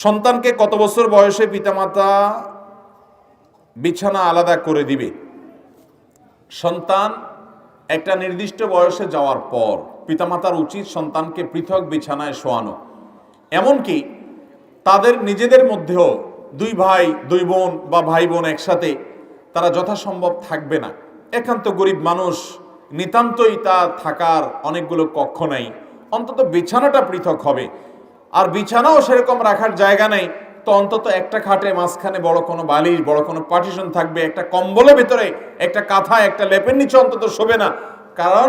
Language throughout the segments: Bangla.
সন্তানকে কত বছর বয়সে পিতামাতা বিছানা আলাদা করে দিবে? সন্তান একটা নির্দিষ্ট বয়সে যাওয়ার পর পিতামাতার উচিত সন্তানকে পৃথক বিছানায় শোয়ানো। এমনকি তাদের নিজেদের মধ্যেও দুই ভাই দুই বোন বা ভাই বোন একসাথে তারা যথাসম্ভব থাকবে না। একান্ত গরিব মানুষ, নিতান্তই তা থাকার অনেকগুলো কক্ষ নাই, অন্তত বিছানাটা পৃথক হবে। আর বিছানাও সেরকম রাখার জায়গা নেই, তো অন্তত একটা খাটে মাঝখানে বড় কোনো বালিশ, বড় কোনো পার্টিশন থাকবে, একটা কম্বলের ভিতরে একটা কাঁথা, একটা লেপের নিচে অন্তত শোবে না। কারণ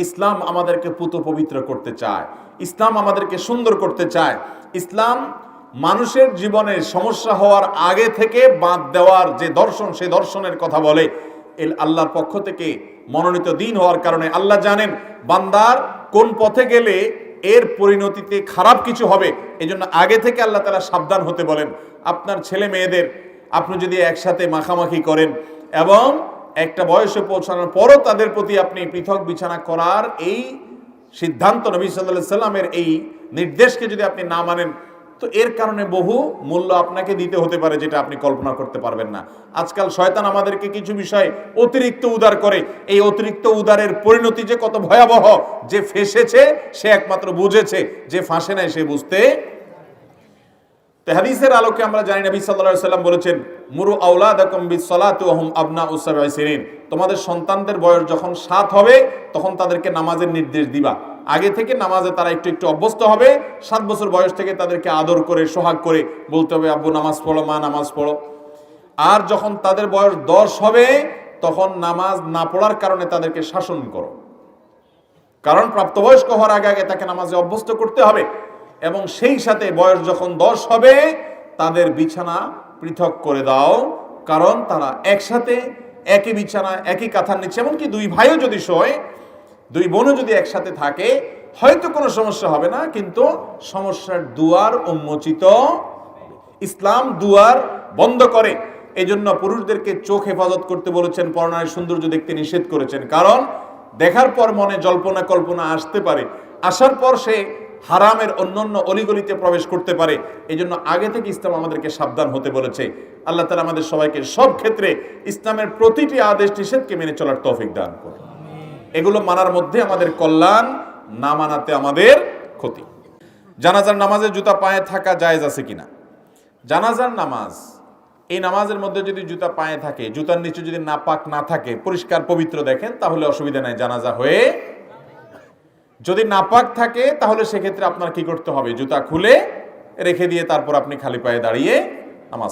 ইসলাম আমাদেরকে পুত পবিত্র করতে চায়, ইসলাম আমাদেরকে সুন্দর করতে চায়। ইসলাম মানুষের জীবনে সমস্যা হওয়ার আগে থেকে বাদ দেওয়ার যে দর্শন, সেই দর্শনের কথা বলে। আল্লাহর পক্ষ থেকে মনোনীত দিন হওয়ার কারণে আল্লাহ জানেন বান্দার কোন পথে গেলে এর পরিণতিতে খারাপ কিছু হবে। এই জন্য আগে থেকে আল্লাহ তাআলা সাবধান হতে বলেন। আপনার ছেলে মেয়েদের আপনি যদি একসাথে মাখামাখি করেন এবং একটা বয়সে পৌঁছানোর পরও তাদের প্রতি আপনি পৃথক বিছানা করার এই সিদ্ধান্ত, নবী সাল্লাল্লাহু আলাইহি সাল্লামের এই নির্দেশকে যদি আপনি না মানেন, তো এর কারণে বহু মূল্য আপনাকে দিতে হতে পারে, যেটা আপনি কল্পনা করতে পারবেন না। আজকাল শয়তান আমাদেরকে কিছু বিষয় অতিরিক্ত উদার করে। এই অতিরিক্ত উদারের পরিণতি যে কত ভয়াবহ, যে ফেঁসেছে সে একমাত্র বুঝেছে, যে ফাঁসে নাই সে বুঝতে। তো হাদিসের আলোকে আমরা জানি নবী সাল্লাল্লাহু আলাইহি সাল্লাম বলেছেন, মুরু আওলাদাকুম বিসসালাতি ওয়া হুম আবনাউ সাবঈ সিনিন। তোমাদের সন্তানদের বয়স যখন 7 হবে তখন তাদেরকে নামাজের নির্দেশ দিবা। আগে থেকে নামাজে তারা একটু একটু অভ্যস্ত হবে। 7 বছর বয়স থেকে তাদেরকে আদর করে সোহাগ করে বলতে হবে, আব্বু নামাজ পড়ো, মা নামাজ পড়ো। আর যখন তাদের বয়স 10 হবে তখন নামাজ না পড়ার কারণে তাদেরকে শাসন করো। কারণ প্রাপ্তবয়স্ক হওয়ার আগে আগে তাকে নামাজে অভ্যস্ত করতে হবে। এবং সেই সাথে বয়স যখন 10 হবে তাদের বিছানা পৃথক করে দাও। কারণ তারা একসাথে একই বিছানা, একই কাঁথার নিচে, এমনকি দুই ভাইও যদি শোয়, দুই বোনও যদি একসাথে থাকে, হয়তো কোনো সমস্যা হবে না, কিন্তু সমস্যার দুয়ার উন্মোচিত। ইসলাম দুয়ার বন্ধ করে। এই জন্য পুরুষদেরকে চোখ হেফাজত করতে বলেছেন, পরনারীর সৌন্দর্য দেখতে নিষেধ করেছেন। কারণ দেখার পর মনে জল্পনা কল্পনা আসতে পারে, আসার পর সে হারামের অন্যান্য অলিগলিতে প্রবেশ করতে পারে। এই জন্য আগে থেকে ইসলাম আমাদেরকে সাবধান হতে বলেছে। আল্লাহ তাআলা আমাদের সবাইকে সব ক্ষেত্রে ইসলামের প্রতিটি আদেশ নিষেধকে মেনে চলার তৌফিক দান করুন। এগুলো মানার মধ্যে আমাদের কল্যাণ, না মানাতে আমাদের ক্ষতি। জানাজার নামাজে জুতা পায়ে থাকা জায়েজ আছে কিনা? জানাজার নামাজ, এই নামাজের মধ্যে যদি জুতা পায়ে থাকে, জুতার নিচে যদি নাপাক না থাকে, পরিষ্কার পবিত্র দেখেন, তাহলে অসুবিধা নাই, জানাজা হয়ে। যদি নাপাক থাকে তাহলে সেক্ষেত্রে আপনার কি করতে হবে? জুতা খুলে রেখে দিয়ে তারপর আপনি খালি পায়ে দাঁড়িয়ে নামাজ